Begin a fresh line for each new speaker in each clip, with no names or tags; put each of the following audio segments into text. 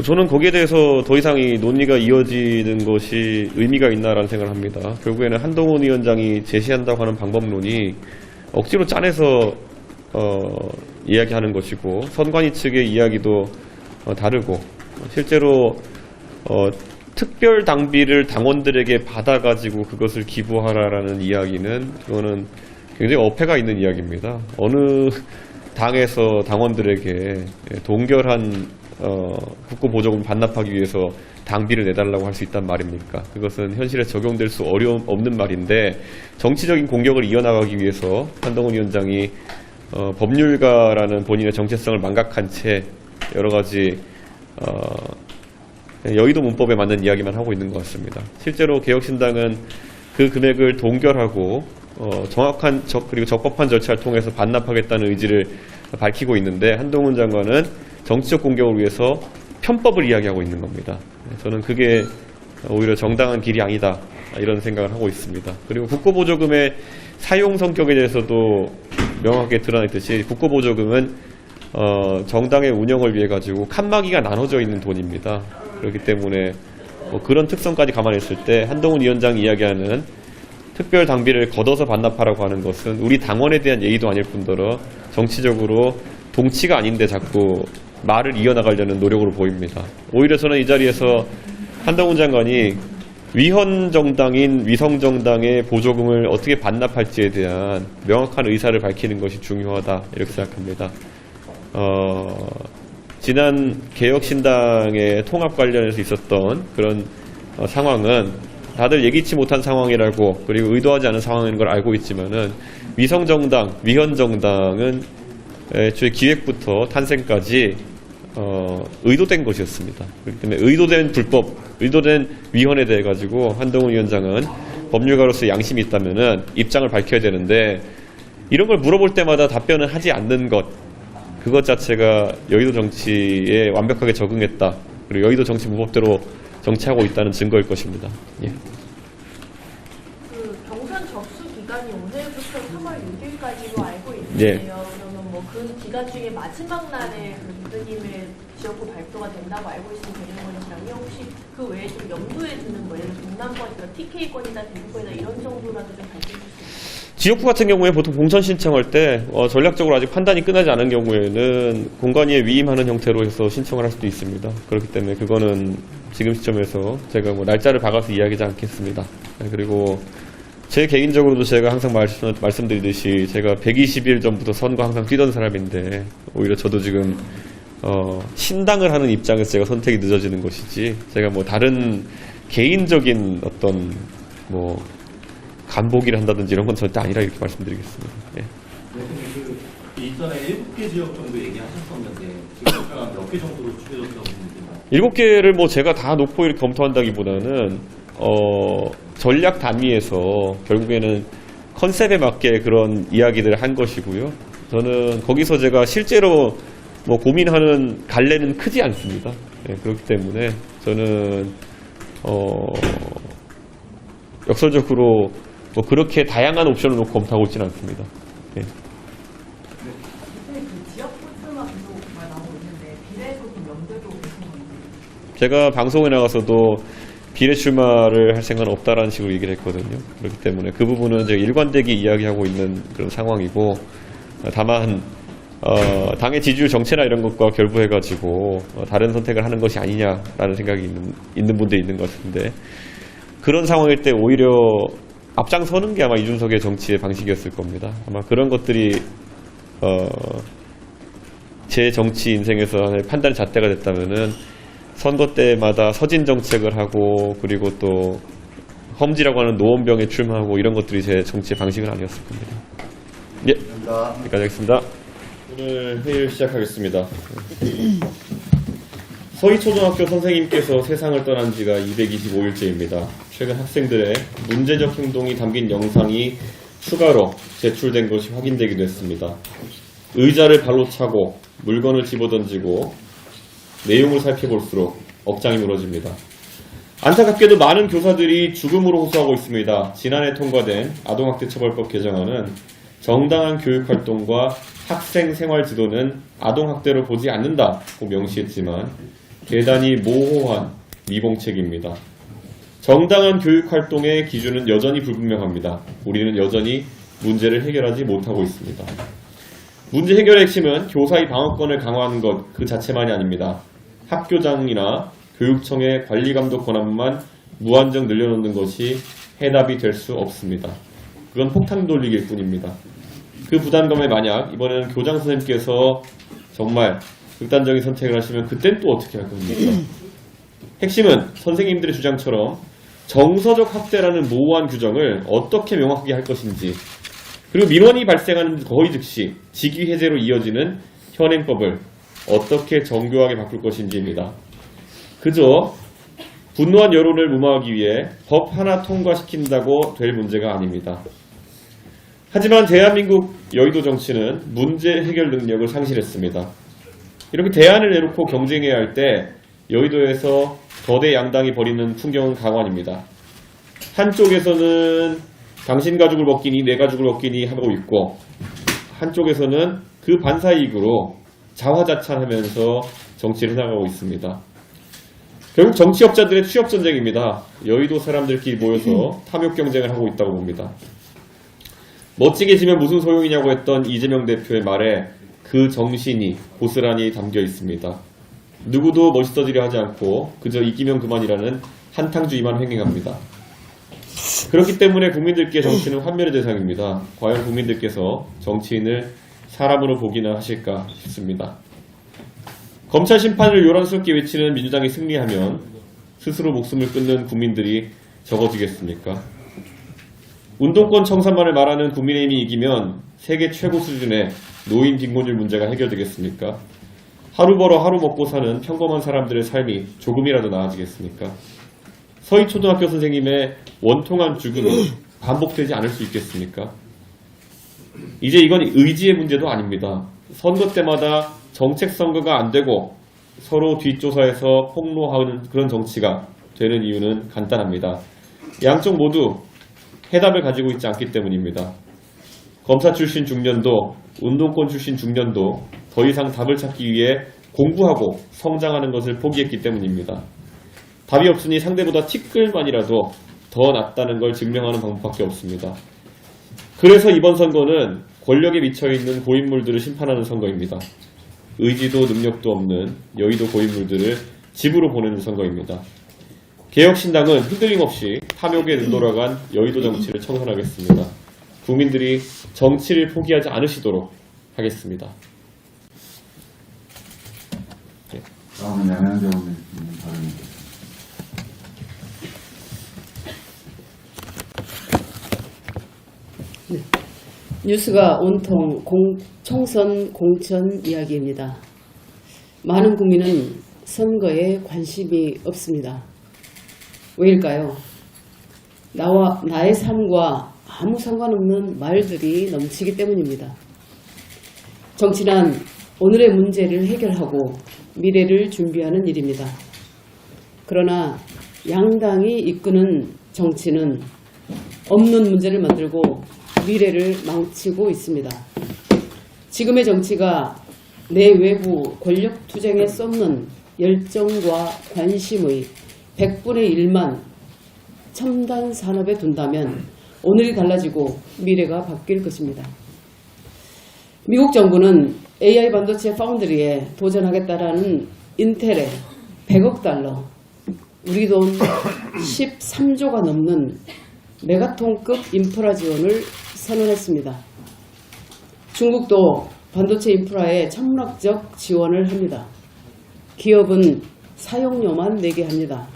저는 거기에 대해서 더 이상 이 논의가 이어지는 것이 의미가 있나라는 생각을 합니다. 결국에는 한동훈 위원장이 제시한다고 하는 방법론이 억지로 짜내서 이야기하는 것이고, 선관위 측의 이야기도 다르고, 실제로 특별 당비를 당원들에게 받아가지고 그것을 기부하라라는 이야기는, 그거는 굉장히 어폐가 있는 이야기입니다. 어느 당에서 당원들에게 동결한 국고보조금 반납하기 위해서 당비를 내달라고 할 수 있단 말입니까? 그것은 현실에 적용될 수 없는 말인데, 정치적인 공격을 이어나가기 위해서 한동훈 위원장이 법률가라는 본인의 정체성을 망각한 채 여러 가지 여의도 문법에 맞는 이야기만 하고 있는 것 같습니다. 실제로 개혁신당은 그 금액을 동결하고 정확한 그리고 적법한 절차를 통해서 반납하겠다는 의지를 밝히고 있는데, 한동훈 장관은 정치적 공격을 위해서 편법을 이야기하고 있는 겁니다. 저는 그게 오히려 정당한 길이 아니다, 이런 생각을 하고 있습니다. 그리고 국고보조금의 사용 성격에 대해서도 명확하게 드러냈듯이, 국고보조금은 정당의 운영을 위해 가지고 칸막이가 나눠져 있는 돈입니다. 그렇기 때문에 그런 특성까지 감안했을 때 한동훈 위원장이 이야기하는 특별 당비를 걷어서 반납하라고 하는 것은 우리 당원에 대한 예의도 아닐 뿐더러 정치적으로 동치가 아닌데 자꾸 말을 이어나가려는 노력으로 보입니다. 오히려 저는 이 자리에서 한동훈 장관이 위헌 정당인 위성 정당의 보조금을 어떻게 반납할지에 대한 명확한 의사를 밝히는 것이 중요하다, 이렇게 생각합니다. 지난 개혁신당의 통합 관련해서 있었던 그런 상황은 다들 예기치 못한 상황이라고, 그리고 의도하지 않은 상황인 걸 알고 있지만은, 위성정당, 위헌정당은 애초에 기획부터 탄생까지 의도된 것이었습니다. 그렇기 때문에 의도된 불법, 의도된 위헌에 대해 가지고 한동훈 위원장은 법률가로서 양심이 있다면은 입장을 밝혀야 되는데, 이런 걸 물어볼 때마다 답변을 하지 않는 것, 그것 자체가 여의도 정치에 완벽하게 적응했다, 그리고 여의도 정치 무법대로 정치하고 있다는 증거일 것입니다. 예.
그 경선 접수 기간이 오늘부터 3월 6일까지로 알고 있는데요.
예.
그러면 뭐 그 기간 중에 마지막 날에 그 교수님의 지역구 발표가 된다고 알고 있으면 되는 것이라면, 혹시 그 외에 좀 염두에 두는 뭐 예를 들어 동남권이나 TK권이나 대구권이나 이런 정도라도 좀 밝혀주실 수 있나요?
지역구 같은 경우에 보통 공천 신청할 때 전략적으로 아직 판단이 끝나지 않은 경우에는 공관위에 위임하는 형태로 해서 신청을 할 수도 있습니다. 그렇기 때문에 그거는 지금 시점에서 제가 뭐 날짜를 박아서 이야기하지 않겠습니다. 그리고 제 개인적으로도 제가 항상 말씀드리듯이 제가 120일 전부터 선거 항상 뛰던 사람인데, 오히려 저도 지금 신당을 하는 입장에서 제가 선택이 늦어지는 것이지, 제가 뭐 다른 개인적인 어떤 뭐 간보기를 한다든지 이런 건 절대 아니라, 이렇게 말씀드리겠습니다. 예.
그 이전에 7개 지역 정도 얘기하셨었는데 지금 몇 개 정도로 추려졌다고 보시나요?
7개를 뭐 제가 다 놓고 이렇게 검토한다기보다는 전략 단위에서 결국에는 컨셉에 맞게 그런 이야기들을 한 것이고요. 저는 거기서 제가 실제로 뭐 고민하는 갈래는 크지 않습니다. 예, 그렇기 때문에 저는 역설적으로 뭐 그렇게 다양한 옵션을 놓고 검토하고 있지는 않습니다. 예.
그 지역 포트만 계속 말 나오고 있는데 비례에서 좀 연대도 계속 나오는데.
제가 방송에 나가서도 비례 출마를 할 생각은 없다라는 식으로 얘기를 했거든요. 그렇기 때문에 그 부분은 제가 일관되게 이야기하고 있는 그런 상황이고, 다만 당의 지지율 정체나 이런 것과 결부해가지고 다른 선택을 하는 것이 아니냐라는 생각이 있는 분들이 있는 것 같은데, 그런 상황일 때 오히려 앞장서는 게 아마 이준석의 정치의 방식이었을 겁니다. 아마 그런 것들이 제 정치 인생에서 판단 잣대가 됐다면은 선거 때마다 서진 정책을 하고, 그리고 또 험지라고 하는 노원병에 출마하고, 이런 것들이 제 정치의 방식은 아니었을 겁니다. 예, 여기까지 하겠습니다. 오늘 회의를 시작하겠습니다. 서희초등학교 선생님께서 세상을 떠난 지가 225일째입니다. 최근 학생들의 문제적 행동이 담긴 영상이 추가로 제출된 것이 확인되기도 했습니다. 의자를 발로 차고 물건을 집어던지고 내용을 살펴볼수록 억장이 무너집니다. 안타깝게도 많은 교사들이 죽음으로 호소하고 있습니다. 지난해 통과된 아동학대처벌법 개정안은 정당한 교육활동과 학생 생활 지도는 아동학대로 보지 않는다고 명시했지만 대단히 모호한 미봉책입니다. 정당한 교육활동의 기준은 여전히 불분명합니다. 우리는 여전히 문제를 해결하지 못하고 있습니다. 문제 해결의 핵심은 교사의 방어권을 강화하는 것 그 자체만이 아닙니다. 학교장이나 교육청의 관리감독 권한만 무한정 늘려놓는 것이 해답이 될 수 없습니다. 그건 폭탄 돌리기일 뿐입니다. 그 부담감에 만약 이번에는 교장 선생님께서 정말 극단적인 선택을 하시면 그땐 또 어떻게 할 겁니까? 핵심은 선생님들의 주장처럼 정서적 학대라는 모호한 규정을 어떻게 명확하게 할 것인지, 그리고 민원이 발생하는 거의 즉시 직위 해제로 이어지는 현행법을 어떻게 정교하게 바꿀 것인지입니다. 그저 분노한 여론을 무마하기 위해 법 하나 통과시킨다고 될 문제가 아닙니다. 하지만 대한민국 여의도 정치는 문제 해결 능력을 상실했습니다. 이렇게 대안을 내놓고 경쟁해야 할 때 여의도에서 거대 양당이 벌이는 풍경은 강환입니다. 한쪽에서는 당신 가족을 먹기니 내 가족을 먹기니 하고 있고, 한쪽에서는 그 반사이익으로 자화자찬하면서 정치를 해나가고 있습니다. 결국 정치업자들의 취업전쟁입니다. 여의도 사람들끼리 모여서 탐욕 경쟁을 하고 있다고 봅니다. 멋지게 지면 무슨 소용이냐고 했던 이재명 대표의 말에 그 정신이 고스란히 담겨 있습니다. 누구도 멋있어지려 하지 않고 그저 이기면 그만이라는 한탕주의만 횡행합니다. 그렇기 때문에 국민들께 정치는 환멸의 대상입니다. 과연 국민들께서 정치인을 사람으로 보기나 하실까 싶습니다. 검찰 심판을 요란스럽게 외치는 민주당이 승리하면 스스로 목숨을 끊는 국민들이 적어지겠습니까? 운동권 청산만을 말하는 국민의힘이 이기면 세계 최고 수준의 노인 빈곤율 문제가 해결되겠습니까? 하루 벌어 하루 먹고 사는 평범한 사람들의 삶이 조금이라도 나아지겠습니까? 서희초등학교 선생님의 원통한 죽음이 반복되지 않을 수 있겠습니까? 이제 이건 의지의 문제도 아닙니다. 선거 때마다 정책 선거가 안 되고 서로 뒷조사해서 폭로하는 그런 정치가 되는 이유는 간단합니다. 양쪽 모두 해답을 가지고 있지 않기 때문입니다. 검사 출신 중년도, 운동권 출신 중년도 더 이상 답을 찾기 위해 공부하고 성장하는 것을 포기했기 때문입니다. 답이 없으니 상대보다 티끌만이라도 더 낫다는 걸 증명하는 방법밖에 없습니다. 그래서 이번 선거는 권력에 미쳐있는 고인물들을 심판하는 선거입니다. 의지도 능력도 없는 여의도 고인물들을 집으로 보내는 선거입니다. 개혁신당은 흔들림 없이 탐욕에 눈돌아간 여의도 정치를 청산하겠습니다. 국민들이 정치를 포기하지 않으시도록 하겠습니다.
다음은 양양정 의원님 발언입니다.
네. 뉴스가 온통 총선 공천 이야기입니다. 많은 국민은 선거에 관심이 없습니다. 왜일까요? 나의 삶과 아무 상관없는 말들이 넘치기 때문입니다. 정치란 오늘의 문제를 해결하고 미래를 준비하는 일입니다. 그러나 양당이 이끄는 정치는 없는 문제를 만들고 미래를 망치고 있습니다. 지금의 정치가 내외부 권력 투쟁에 쏟는 열정과 관심의 100분의 1만 첨단 산업에 둔다면 오늘이 달라지고 미래가 바뀔 것입니다. 미국 정부는 AI 반도체 파운드리에 도전하겠다라는 인텔의 100억 달러, 우리 돈 13조가 넘는 메가톤급 인프라 지원을 선언했습니다. 중국도 반도체 인프라에 천문학적 지원을 합니다. 기업은 사용료만 내게 합니다.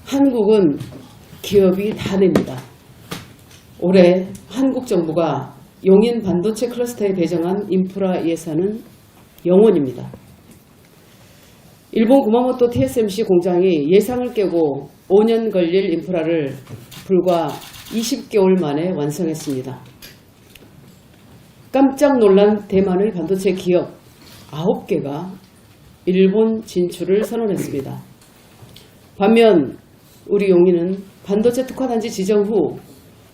한국은 기업이 다 냅니다. 올해 한국 정부가 용인 반도체 클러스터에 배정한 인프라 예산은 0원입니다. 일본 구마모토 TSMC 공장이 예상을 깨고 5년 걸릴 인프라를 불과 20개월 만에 완성했습니다. 깜짝 놀란 대만의 반도체 기업 9개가 일본 진출을 선언했습니다. 반면 우리 용인은 반도체 특화단지 지정 후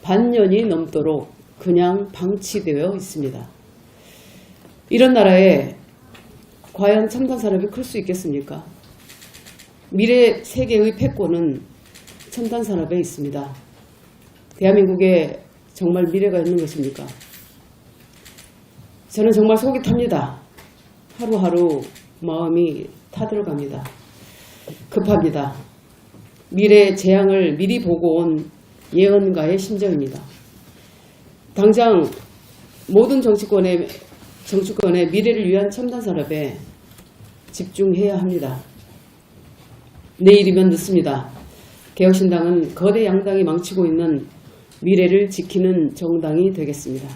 반년이 넘도록 그냥 방치되어 있습니다. 이런 나라에 과연 첨단 산업이 클 수 있겠습니까? 미래 세계의 패권은 첨단 산업에 있습니다. 대한민국에 정말 미래가 있는 것입니까? 저는 정말 속이 탑니다. 하루하루 마음이 타들어갑니다. 급합니다. 미래 재앙을 미리 보고 온 예언가의 심정입니다. 당장 모든 정치권의 미래를 위한 첨단 산업에 집중해야 합니다. 내일이면 늦습니다. 개혁신당은 거대 양당이 망치고 있는 미래를 지키는 정당이 되겠습니다.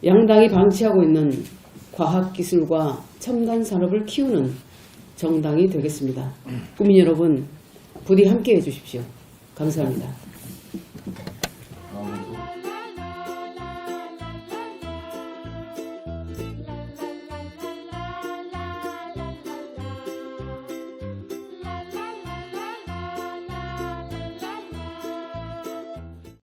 양당이 방치하고 있는 과학기술과 첨단 산업을 키우는 정당이 되겠습니다. 국민 여러분, 부디 함께해 주십시오. 감사합니다.